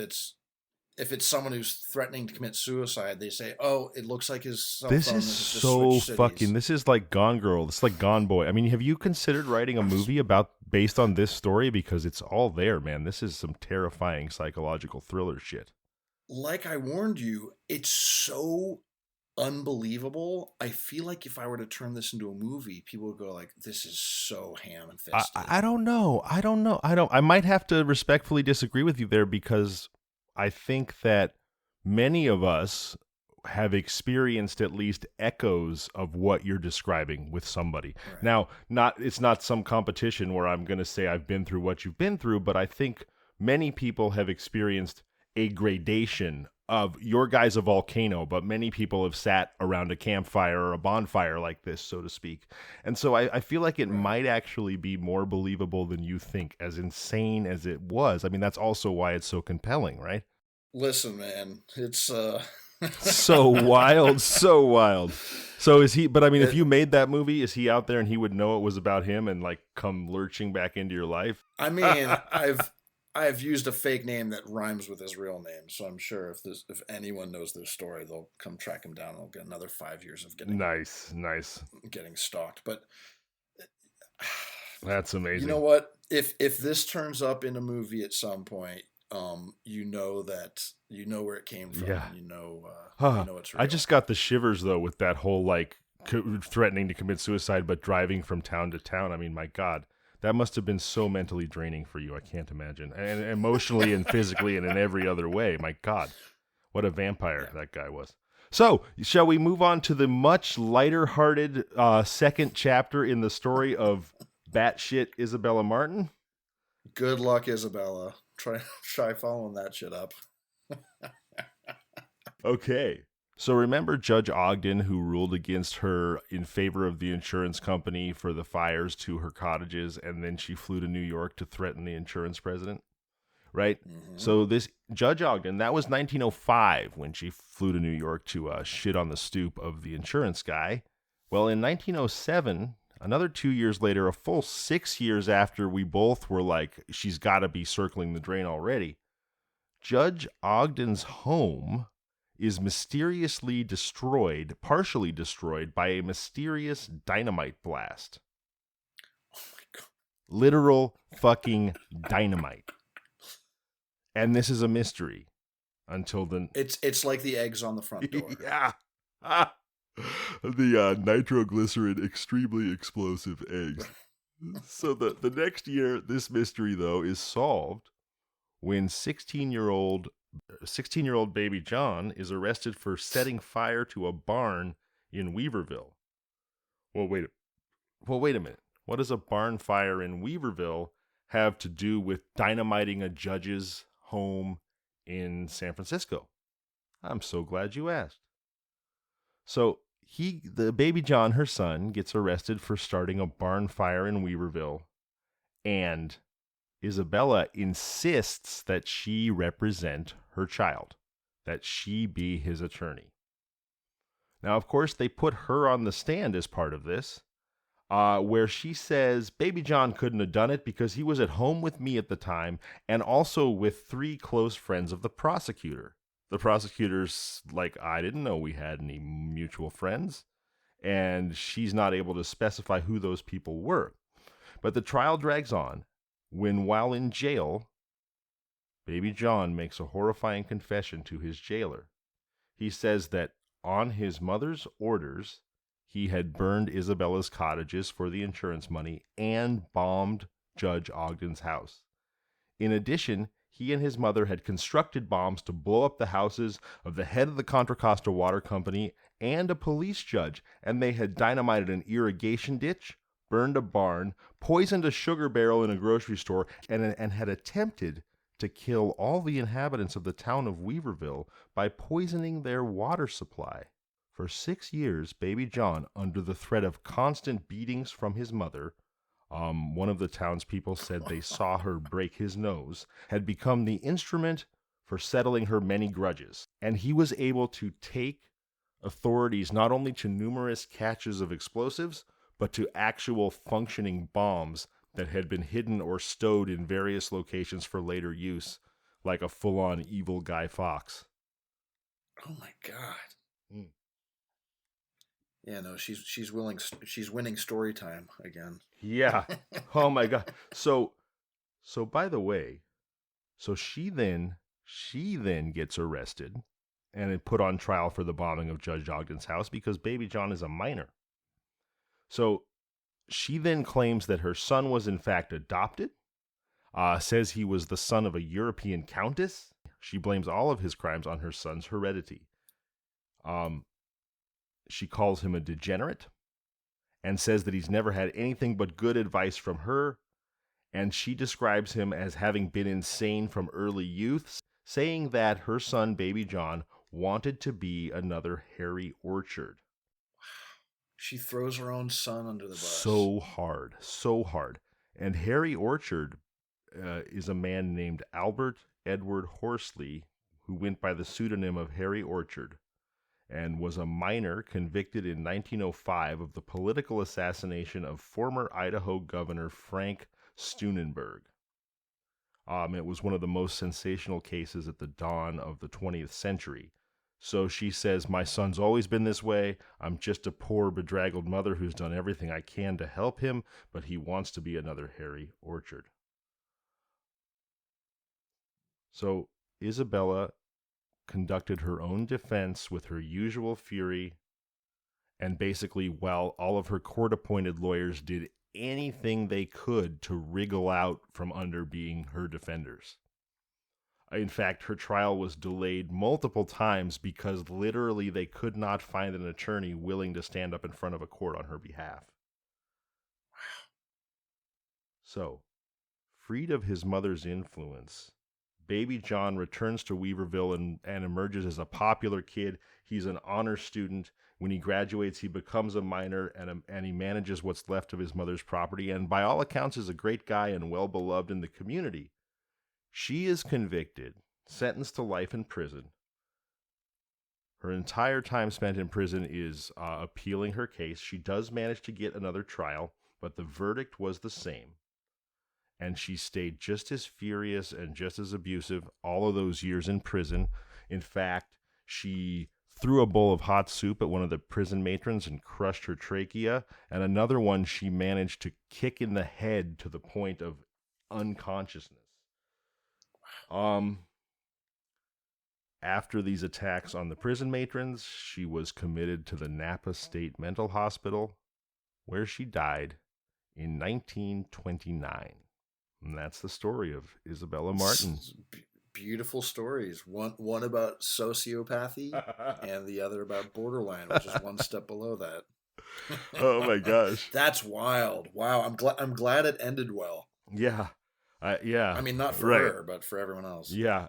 if it's someone who's threatening to commit suicide, they say, "Oh, it looks like his cell this phone is has just so switched fucking cities." This is like Gone Girl. It's like Gone Boy. I mean, have you considered writing a movie based on this story? Because it's all there, man. This is some terrifying psychological thriller shit. Like I warned you, it's so unbelievable. I feel like if I were to turn this into a movie, people would go like, "This is so ham and fisted." I don't know. I might have to respectfully disagree with you there, because I think that many of us have experienced at least echoes of what you're describing with somebody. Right. Now, it's not some competition where I'm going to say I've been through what you've been through, but I think many people have experienced a gradation of your guy's a volcano, but many people have sat around a campfire or a bonfire like this, so to speak. And so I feel like it might actually be more believable than you think, as insane as it was. I mean, that's also why it's so compelling, right? Listen, man, it's so wild, so wild. So is he, but I mean, if you made that movie, is he out there and he would know it was about him and like come lurching back into your life? I mean, I've used a fake name that rhymes with his real name, so I'm sure if anyone knows this story, they'll come track him down and they'll get another 5 years of getting getting stalked. But that's amazing. You know what? If this turns up in a movie at some point, you know where it came from. Yeah. And you know it's real. I just got the shivers though with that whole like threatening to commit suicide but driving from town to town. I mean, my God. That must have been so mentally draining for you. I can't imagine. And emotionally and physically and in every other way. My God, what a vampire that guy was. So, shall we move on to the much lighter-hearted second chapter in the story of batshit Isabella Martin? Good luck, Isabella. Try following that shit up. Okay. So remember Judge Ogden, who ruled against her in favor of the insurance company for the fires to her cottages, and then she flew to New York to threaten the insurance president? Right? Mm-hmm. So this Judge Ogden, that was 1905 when she flew to New York to shit on the stoop of the insurance guy. Well, in 1907, another 2 years later, a full 6 years after we both were like, she's got to be circling the drain already, Judge Ogden's home is mysteriously destroyed, partially destroyed, by a mysterious dynamite blast. Oh my God. Literal fucking dynamite. And this is a mystery until the... It's like the eggs on the front door. Yeah. The nitroglycerin extremely explosive eggs. So the next year, this mystery, though, is solved when 16-year-old baby John is arrested for setting fire to a barn in Weaverville. Well, wait a minute. What does a barn fire in Weaverville have to do with dynamiting a judge's home in San Francisco? I'm so glad you asked. So the baby John, her son, gets arrested for starting a barn fire in Weaverville, and Isabella insists that she represent her child, that she be his attorney. Now, of course, they put her on the stand as part of this, where she says baby John couldn't have done it because he was at home with me at the time and also with 3 close friends of the prosecutor. The prosecutor's like, I didn't know we had any mutual friends, and she's not able to specify who those people were. But the trial drags on. When, while in jail, baby John makes a horrifying confession to his jailer. He says that on his mother's orders, he had burned Isabella's cottages for the insurance money and bombed Judge Ogden's house. In addition, he and his mother had constructed bombs to blow up the houses of the head of the Contra Costa Water Company and a police judge, and they had dynamited an irrigation ditch, burned a barn, poisoned a sugar barrel in a grocery store, and had attempted to kill all the inhabitants of the town of Weaverville by poisoning their water supply. For 6 years, baby John, under the threat of constant beatings from his mother, one of the townspeople said they saw her break his nose, had become the instrument for settling her many grudges. And he was able to take authorities not only to numerous caches of explosives, but to actual functioning bombs that had been hidden or stowed in various locations for later use, like a full-on evil Guy Fawkes. Oh my God. Mm. Yeah, no, she's winning story time again. Yeah. Oh my God. So by the way, so she then gets arrested and put on trial for the bombing of Judge Ogden's house because baby John is a minor. So she then claims that her son was in fact adopted, says he was the son of a European countess. She blames all of his crimes on her son's heredity. She calls him a degenerate and says that he's never had anything but good advice from her, and she describes him as having been insane from early youth, saying that her son, baby John, wanted to be another Harry Orchard. She throws her own son under the bus. So hard. And Harry Orchard is a man named Albert Edward Horsley, who went by the pseudonym of Harry Orchard, and was a minor convicted in 1905 of the political assassination of former Idaho Governor Frank Steunenberg. It was one of the most sensational cases at the dawn of the 20th century. So she says, my son's always been this way. I'm just a poor, bedraggled mother who's done everything I can to help him, but he wants to be another Harry Orchard. So Isabella conducted her own defense with her usual fury, and basically, while all of her court-appointed lawyers did anything they could to wriggle out from under being her defenders. In fact, her trial was delayed multiple times because literally they could not find an attorney willing to stand up in front of a court on her behalf. Wow. So, freed of his mother's influence, baby John returns to Weaverville and emerges as a popular kid. He's an honor student. When he graduates, he becomes a minor and he manages what's left of his mother's property, and by all accounts is a great guy and well-beloved in the community. She is convicted, sentenced to life in prison. Her entire time spent in prison is appealing her case. She does manage to get another trial, but the verdict was the same. And she stayed just as furious and just as abusive all of those years in prison. In fact, she threw a bowl of hot soup at one of the prison matrons and crushed her trachea, and another one she managed to kick in the head to the point of unconsciousness. After these attacks on the prison matrons, she was committed to the Napa State Mental Hospital, where she died in 1929. And that's the story of Isabella Martin. Beautiful stories. One about sociopathy and the other about borderline, which is one step below that. Oh my gosh. That's wild. Wow. I'm glad it ended well. Yeah. Yeah. I mean, not for her, but for everyone else. Yeah.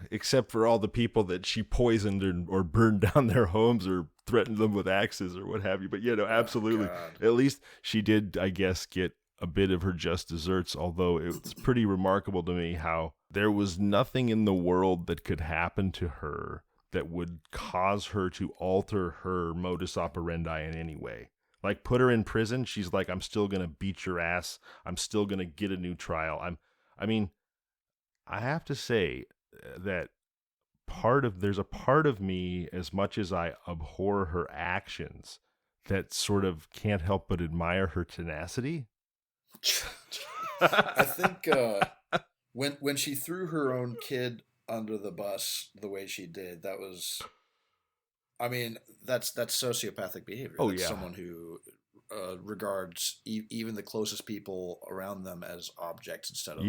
Except for all the people that she poisoned or burned down their homes or threatened them with axes or what have you. But, absolutely. At least she did, I guess, get a bit of her just desserts, although it's pretty remarkable to me how there was nothing in the world that could happen to her that would cause her to alter her modus operandi in any way. Like, put her in prison, she's like, I'm still going to beat your ass. I'm still going to get a new trial. I have to say that there's a part of me, as much as I abhor her actions, that sort of can't help but admire her tenacity. I think when she threw her own kid under the bus the way she did, that was, that's sociopathic behavior. Oh, that's yeah. Someone who regards even the closest people around them as objects instead of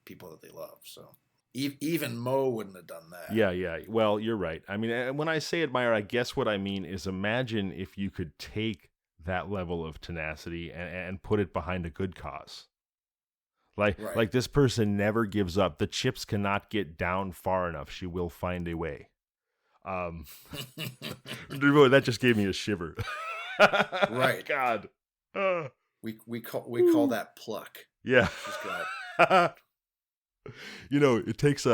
people that they love. So even Mo wouldn't have done that. Yeah. Well, you're right. When I say admire, I guess what I mean is imagine if you could take that level of tenacity and put it behind a good cause. Like this person never gives up. The chips cannot get down far enough. She will find a way. That just gave me a shiver. Right. God. We call that pluck. Yeah. She's got. It takes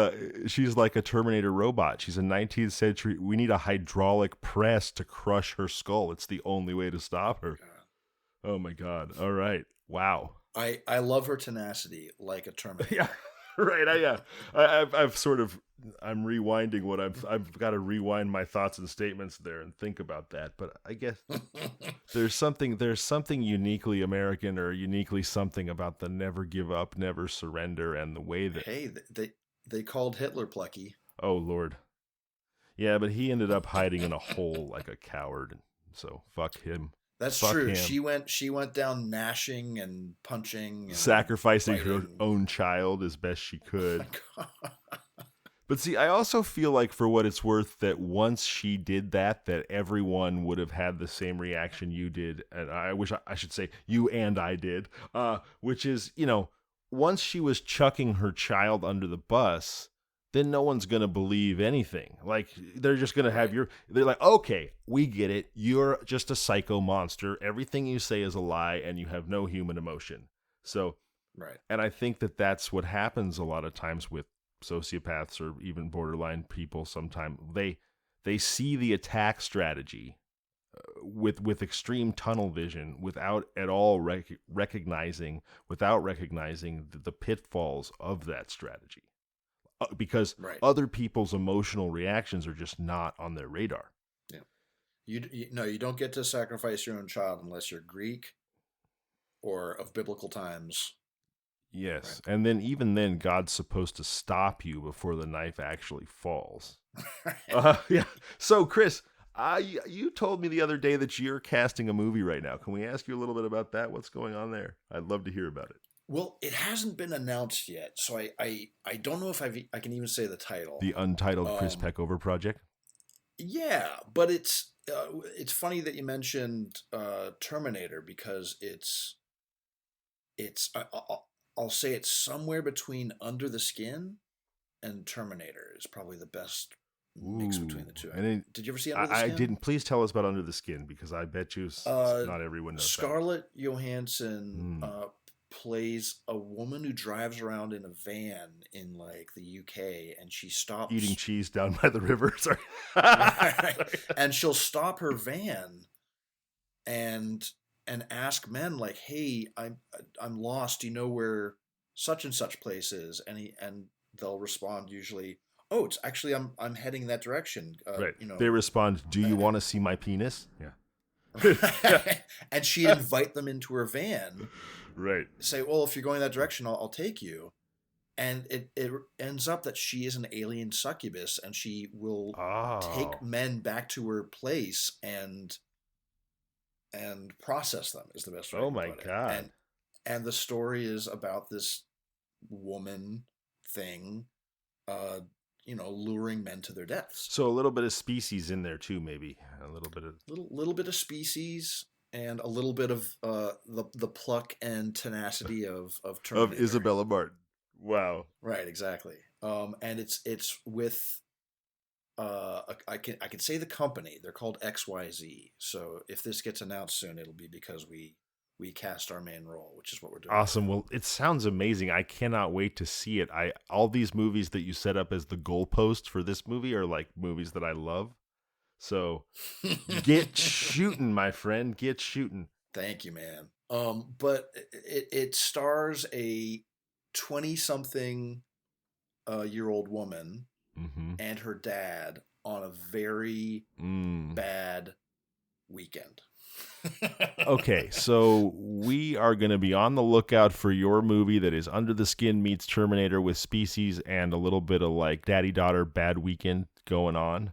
she's like a Terminator robot. She's a 19th century. We need a hydraulic press to crush her skull. It's the only way to stop her. God. Oh my God. All right. Wow. I love her tenacity like a Terminator. Yeah. Right. I'm rewinding what I've got to rewind my thoughts and statements there and think about that. But I guess there's something uniquely American or uniquely something about the never give up, never surrender, and the way that they called Hitler plucky. Oh Lord. Yeah, but he ended up hiding in a hole like a coward. So fuck him. That's fuck true. Him. She went down gnashing and punching, and sacrificing fighting. Her own child as best she could. Oh But see, I also feel like, for what it's worth, that once she did that everyone would have had the same reaction you did, and I should say you and I did, which is, once she was chucking her child under the bus, then no one's going to believe anything. Like, they're just going to have they're like, okay, we get it. You're just a psycho monster. Everything you say is a lie, and you have no human emotion. So, right. And I think that that's what happens a lot of times with sociopaths or even borderline people. Sometimes they see the attack strategy with extreme tunnel vision without at all recognizing the pitfalls of that strategy. Because other people's emotional reactions are just not on their radar. Yeah, you don't get to sacrifice your own child unless you're Greek or of biblical times. Yes, right. And then even then, God's supposed to stop you before the knife actually falls. Yeah. So, Chris, You told me the other day that you're casting a movie right now. Can we ask you a little bit about that? What's going on there? I'd love to hear about it. Well, it hasn't been announced yet, so I don't know if I can even say the title. The Untitled Chris Peckover Project? Yeah, but it's funny that you mentioned Terminator, because I'll say it's somewhere between Under the Skin and Terminator is probably the best mix between the two. Did you ever see Under the Skin? I didn't. Please tell us about Under the Skin, because I bet you not everyone knows Scarlett Johansson plays a woman who drives around in a van in like the UK, and she stops eating cheese down by the river. Sorry. Right. And she'll stop her van and ask men like, "Hey, I'm lost. Do you know where such and such place is?" And they'll respond usually, "Oh, it's actually I'm heading that direction." Right. They respond, "Do you want to see my penis?" Yeah. And she'd invite them into her van. Right. Say, "Well, if you're going that direction, I'll take you." And it ends up that she is an alien succubus, and she will take men back to her place and process them, is the best way to put it. Oh my God. And the story is about this woman thing, luring men to their deaths. So a little bit of Species in there too, maybe. A little bit of Species, and a little bit of the pluck and tenacity of Terminator. Of Isabella Martin. Wow. Right, exactly. And it's with I can say the company. They're called XYZ. So if this gets announced soon, it'll be because we cast our main role, which is what we're doing. Awesome. Well, it sounds amazing. I cannot wait to see it. All these movies that you set up as the goalpost for this movie are like movies that I love. So get shooting, my friend. Get shooting. Thank you, man. But it stars a 20-something year old woman and her dad on a very bad weekend. Okay, so we are going to be on the lookout for your movie that is Under the Skin meets Terminator with Species and a little bit of like daddy-daughter bad weekend going on.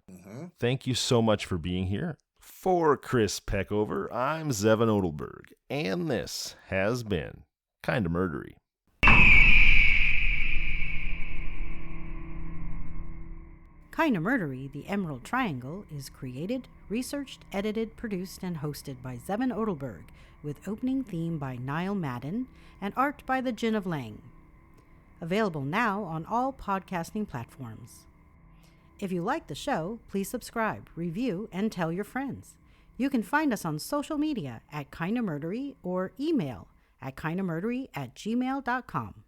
Thank you so much for being here. For Chris Peckover, I'm Zevon Odelberg, and this has been Kinda Murdery. Kinda Murdery, The Emerald Triangle, is created, researched, edited, produced, and hosted by Zevon Odelberg, with opening theme by Niall Madden and art by the Gin of Lang. Available now on all podcasting platforms. If you like the show, please subscribe, review, and tell your friends. You can find us on social media at Kinda Murdery or email at kindamurdery@gmail.com.